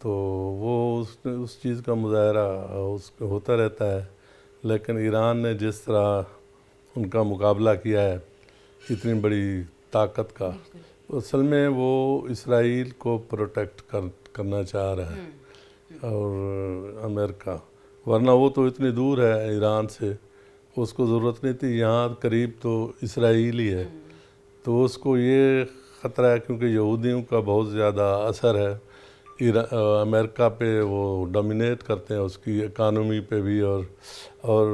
تو وہ اس چیز کا مظاہرہ اس کو ہوتا رہتا ہے۔ لیکن ایران نے جس طرح ان کا مقابلہ کیا ہے اتنی بڑی طاقت کا، اصل میں وہ اسرائیل کو پروٹیکٹ کرنا چاہ رہا ہے اور امریکہ، ورنہ وہ تو اتنی دور ہے ایران سے، اس کو ضرورت نہیں تھی، یہاں قریب تو اسرائیل ہی ہے، تو اس کو یہ خطرہ ہے کیونکہ یہودیوں کا بہت زیادہ اثر ہے امریکہ پہ، وہ ڈومینیٹ کرتے ہیں اس کی اکانومی پہ بھی، اور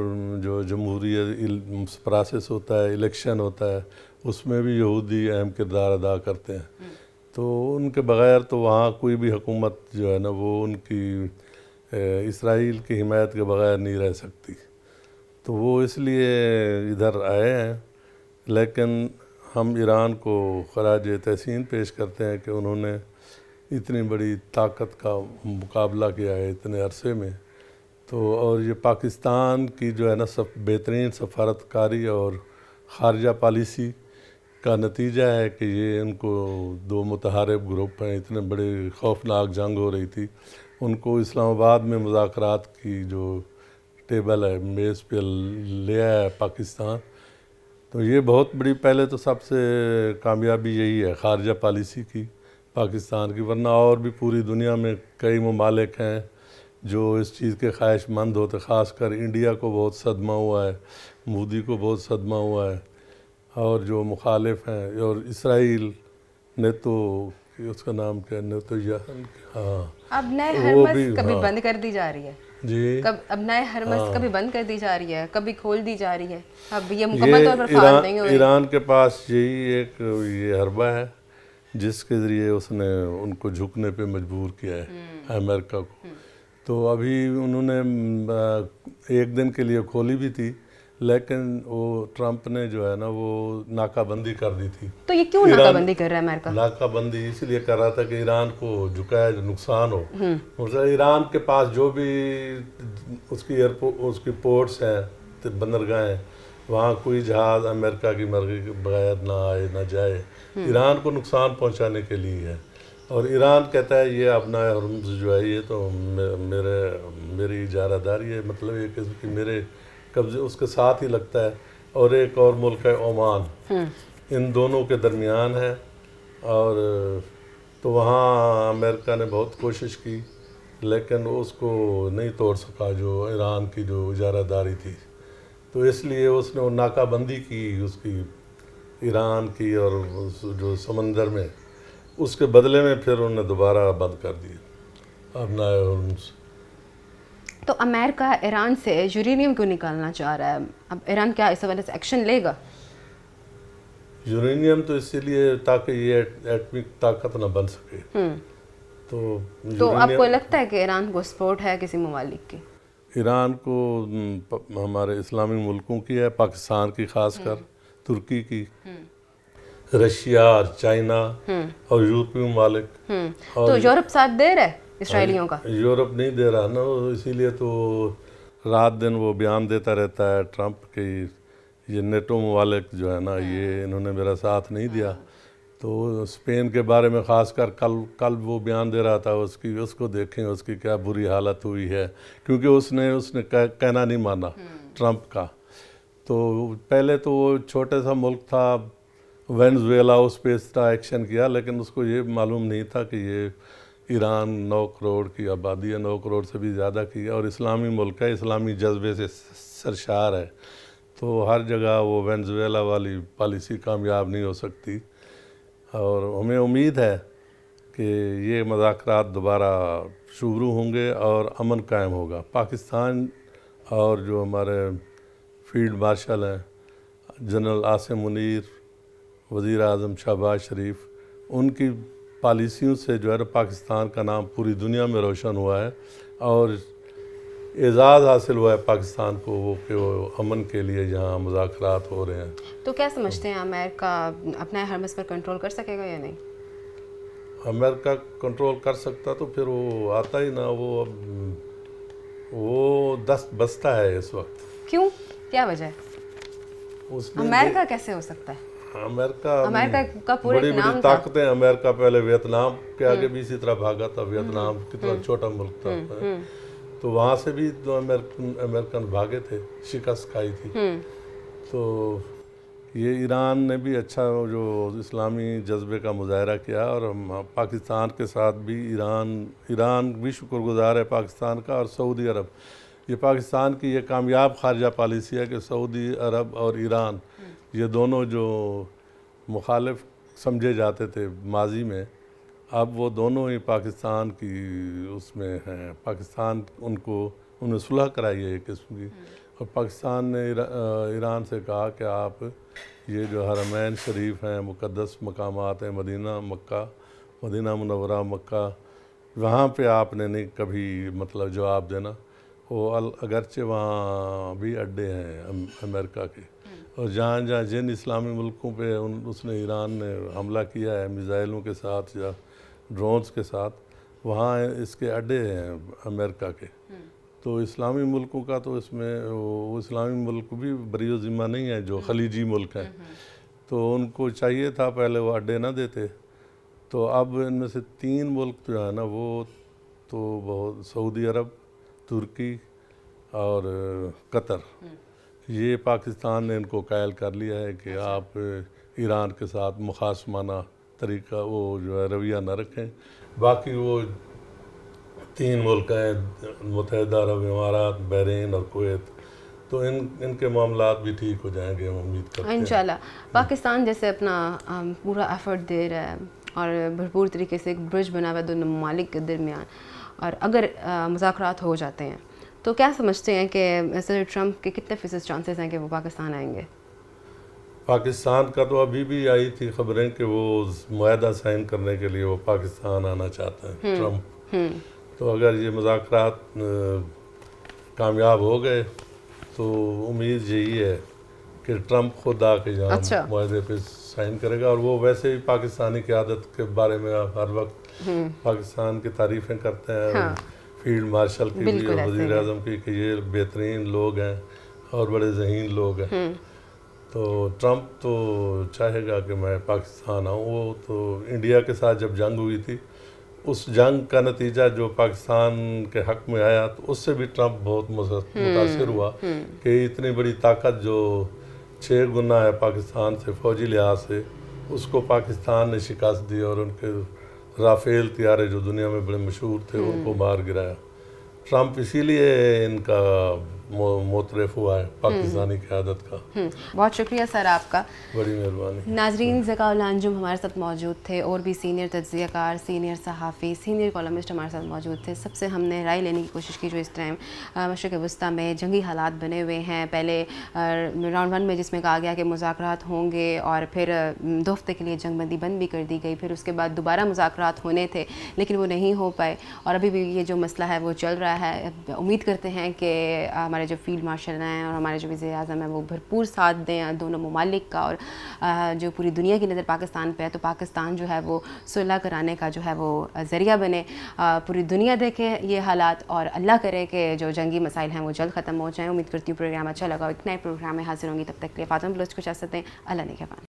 جو جمہوریت پروسیس ہوتا ہے، الیکشن ہوتا ہے، اس میں بھی یہودی اہم کردار ادا کرتے ہیں، تو ان کے بغیر تو وہاں کوئی بھی حکومت جو ہے نا وہ ان کی اسرائیل کی حمایت کے بغیر نہیں رہ سکتی، تو وہ اس لیے ادھر آئے ہیں۔ لیکن ہم ایران کو خراج تحسین پیش کرتے ہیں کہ انہوں نے اتنی بڑی طاقت کا مقابلہ کیا ہے اتنے عرصے میں، تو اور یہ پاکستان کی جو ہے نا بہترین سفارتکاری اور خارجہ پالیسی کا نتیجہ ہے کہ یہ ان کو 2 متحارب گروپ ہیں، اتنے بڑے خوفناک جنگ ہو رہی تھی، ان کو اسلام آباد میں مذاکرات کی جو ٹیبل ہے، میز پہ لے آیا ہے پاکستان، تو یہ بہت بڑی پہلے تو سب سے کامیابی یہی ہے خارجہ پالیسی کی پاکستان کی، ورنہ اور بھی پوری دنیا میں کئی ممالک ہیں جو اس چیز کے خواہش مند ہوتے، خاص کر انڈیا کو بہت صدمہ ہوا ہے، مودی کو بہت صدمہ ہوا ہے، اور جو مخالف ہیں، اور اسرائیل نے تو اس کا نام کیا، نے تو ہاں اب نئے وہ ہرمز بھی کبھی ہاں بند کر دی جا رہی ہے، جی اب نئے ہرمز کبھی بند کر دی جا رہی ہے، کبھی کھول دی جا رہی ہے، اب یہ یہ مکمل طور پر فعال نہیں ہو رہی. ایران کے پاس یہی ایک یہ حربہ ہے جس کے ذریعے اس نے ان کو جھکنے پہ مجبور کیا ہے امریکہ کو. تو ابھی انہوں نے ایک دن کے لیے کھولی بھی تھی، لیکن وہ ٹرمپ نے جو ہے نا وہ ناکہ بندی کر دی تھی. تو یہ کیوں ناکہ بندی کر رہا ہے امریکہ؟ ناکہ بندی اس لیے کر رہا تھا کہ ایران کو جھکایا جو نقصان ہو. مثلا ایران کے پاس جو بھی اس کی پورٹس ہیں، بندرگاہیں ہیں، وہاں کوئی جہاز امریکہ کی مرضی کے بغیر نہ آئے نہ جائے، ایران کو نقصان پہنچانے کے لیے ہے. اور ایران کہتا ہے یہ اپنا ہرمز جو ہے یہ تو میری اجارہ داری ہے، مطلب یہ قسم کی میرے قبضے اس کے ساتھ ہی لگتا ہے. اور ایک اور ملک ہے عمان، ان دونوں کے درمیان ہے. اور تو وہاں امریکہ نے بہت کوشش کی لیکن اس کو نہیں توڑ سکا جو ایران کی جو اجارہ داری تھی. تو اس لیے اس نے وہ ناکہ بندی کی اس کی ایران کی، اور جو سمندر میں اس کے بدلے میں پھر انہوں نے دوبارہ بند کر دیا اپنا ہرمز. تو امریکہ ایران سے یورینیم کیوں نکالنا چاہ رہا ہے؟ اب ایران کیا اس وجہ سے ایکشن لے گا؟ یورینیم تو اسی لیے تاکہ یہ ایٹمک طاقت نہ بن سکے. تو آپ کو لگتا ہے کہ ایران کو سپورٹ ہے کسی ممالک کی؟ ایران کو ہمارے اسلامی ملکوں کی ہے، پاکستان کی خاص کر، ترکی کی، رشیا اور چائنا اور یورپی ممالک. تو یورپ ساتھ دے رہا ہے اسرائیلیوں کا؟ یورپ نہیں دے رہا نا، اسی لیے تو رات دن وہ بیان دیتا رہتا ہے ٹرمپ کہ یہ نیٹو ممالک جو ہے نا یہ انہوں نے میرا ساتھ نہیں دیا. تو اسپین کے بارے میں خاص کر کل وہ بیان دے رہا تھا، اس کو دیکھیں اس کی کیا بری حالت ہوئی ہے، کیونکہ اس نے کہنا نہیں مانا ٹرمپ کا. تو پہلے تو وہ چھوٹے سا ملک تھا وینزویلا، اس پہ اس طرح ایکشن کیا، لیکن اس کو یہ معلوم نہیں تھا کہ یہ ایران 9 کروڑ کی آبادی ہے، 9 کروڑ سے بھی زیادہ کی ہے، اور اسلامی ملک ہے، اسلامی جذبے سے سرشار ہے. تو ہر جگہ وہ وینزویلا والی پالیسی کامیاب نہیں ہو سکتی. اور ہمیں امید ہے کہ یہ مذاکرات دوبارہ شروع ہوں گے اور امن قائم ہوگا. پاکستان اور جو ہمارے فیلڈ مارشل ہیں جنرل عاصم منیر، وزیر اعظم شہباز شریف، ان کی پالیسیوں سے جو ہے پاکستان کا نام پوری دنیا میں روشن ہوا ہے، اور اعزاز حاصل ہوا ہے پاکستان کو کہ وہ امن کے لیے یہاں مذاکرات ہو رہے ہیں. تو کیا سمجھتے ہیں امریکہ اپنے ہرمز پر کنٹرول کر سکے گا یا نہیں؟ امریکہ کنٹرول کر سکتا تو پھر وہ آتا ہی نہ، وہ دست بستہ ہے اس وقت. کیوں؟ کیا وجہ ہے؟ امریکہ کیسے ہو سکتا ہے؟ امریکہ کا پورے بڑی بڑی طاقتیں، امریکہ پہلے ویتنام کے آگے بھی اسی طرح بھاگا تھا. ویتنام کتنا چھوٹا ملک تھا، تو وہاں سے بھی تو امریکن بھاگے تھے، شکست کھائی تھی. تو یہ ایران نے بھی اچھا جو اسلامی جذبے کا مظاہرہ کیا، اور پاکستان کے ساتھ بھی ایران بھی شکر گزار ہے پاکستان کا، اور سعودی عرب. یہ پاکستان کی یہ کامیاب خارجہ پالیسی ہے کہ سعودی عرب اور ایران یہ دونوں جو مخالف سمجھے جاتے تھے ماضی میں، اب وہ دونوں ہی پاکستان کی اس میں ہیں. پاکستان انہوں نے صلح کرائی ہے ایک قسم کی، اور پاکستان نے ایران سے کہا کہ آپ یہ جو حرمین شریف ہیں، مقدس مقامات ہیں، مدینہ منورہ، مکہ، وہاں پہ آپ نے نہیں کبھی مطلب جواب دینا. وہ اگرچہ وہاں بھی اڈے ہیں امریکہ کے، اور جہاں جن اسلامی ملکوں پہ اس نے ایران نے حملہ کیا ہے میزائلوں کے ساتھ یا ڈرونز کے ساتھ، وہاں اس کے اڈے ہیں امریکہ کے. تو اسلامی ملکوں کا تو اس میں وہ اسلامی ملک بھی بری و ذمہ نہیں ہے جو خلیجی ملک ہیں، تو ان کو چاہیے تھا پہلے وہ اڈے نہ دیتے. تو اب ان میں سے 3 ملک جو ہے نا وہ تو بہت، سعودی عرب، ترکی اور قطر، یہ پاکستان نے ان کو قائل کر لیا ہے کہ آپ ایران کے ساتھ مخاصمانہ طریقہ وہ جو ہے رویہ نہ رکھیں. باقی وہ 3 ملک ہیں متحدہ عرب امارات، بحرین اور کویت، تو ان کے معاملات بھی ٹھیک ہو جائیں گے، ہم امید کرتے ہیں انشاءاللہ. پاکستان جیسے اپنا پورا ایفرٹ دے رہا ہے اور بھرپور طریقے سے ایک برج بنا ہوا ہے دونوں ممالک کے درمیان، اور اگر مذاکرات ہو جاتے ہیں تو کیا سمجھتے ہیں کہ صدر ٹرمپ کے کتنے فیصد چانسز ہیں کہ وہ پاکستان آئیں گے؟ پاکستان کا تو ابھی بھی آئی تھی خبریں کہ وہ معاہدہ سائن کرنے کے لیے وہ پاکستان آنا چاہتے ہیں ٹرمپ. تو اگر یہ مذاکرات کامیاب ہو گئے تو امید یہی ہے کہ ٹرمپ خود آ کے یہاں معاہدے پہ سائن کرے گا. اور وہ ویسے بھی پاکستانی قیادت کے بارے میں ہر وقت پاکستان کی تعریفیں کرتے ہیں، فیلڈ مارشل کی بھی اور وزیر اعظم کی، کہ یہ بہترین لوگ ہیں اور بڑے ذہین لوگ ہیں. تو ٹرمپ تو چاہے گا کہ میں پاکستان آؤں. وہ تو انڈیا کے ساتھ جب جنگ ہوئی تھی، اس جنگ کا نتیجہ جو پاکستان کے حق میں آیا، تو اس سے بھی ٹرمپ بہت متاثر ہوا کہ اتنی بڑی طاقت جو 6 گنا ہے پاکستان سے فوجی لحاظ سے، اس کو پاکستان نے شکست دی اور ان کے رافیل طیارے جو دنیا میں بڑے مشہور تھے ان کو مار گرایا. ٹرمپ اسی لیے ان کا معترف ہوا ہے پاکستانی قیادت کا. بہت شکریہ سر آپ کا، بڑی مہربانی. ناظرین، ذکاء الانجم ہمارے ساتھ موجود تھے، اور بھی سینئر تجزیہ کار، سینئر صحافی، سینئر کالمسٹ ہمارے ساتھ موجود تھے. سب سے ہم نے رائے لینے کی کوشش کی جو اس ٹائم مشرق وسطیٰ میں جنگی حالات بنے ہوئے ہیں. پہلے راؤنڈ 1 میں جس میں کہا گیا کہ مذاکرات ہوں گے، اور پھر 2 ہفتے کے لیے جنگ بندی بند بھی کر دی گئی. پھر اس کے بعد دوبارہ مذاکرات ہونے تھے لیکن وہ نہیں ہو پائے، اور ابھی بھی یہ جو مسئلہ ہے وہ چل رہا ہے. امید کرتے ہیں کہ ہمارے جو فیلڈ مارشل ہیں اور ہمارے جو وزیر اعظم ہیں وہ بھرپور ساتھ دیں دونوں ممالک کا، اور جو پوری دنیا کی نظر پاکستان پہ ہے تو پاکستان جو ہے وہ صلح کرانے کا جو ہے وہ ذریعہ بنے. پوری دنیا دیکھے یہ حالات، اور اللہ کرے کہ جو جنگی مسائل ہیں وہ جلد ختم ہو جائیں. امید کرتی ہوں پروگرام اچھا لگا. ایک نئے پروگرام میں حاضر ہوں گی، تب تک کے لیے فاطمہ بلوچ کو اجازت دیں. اللہ نگہبان.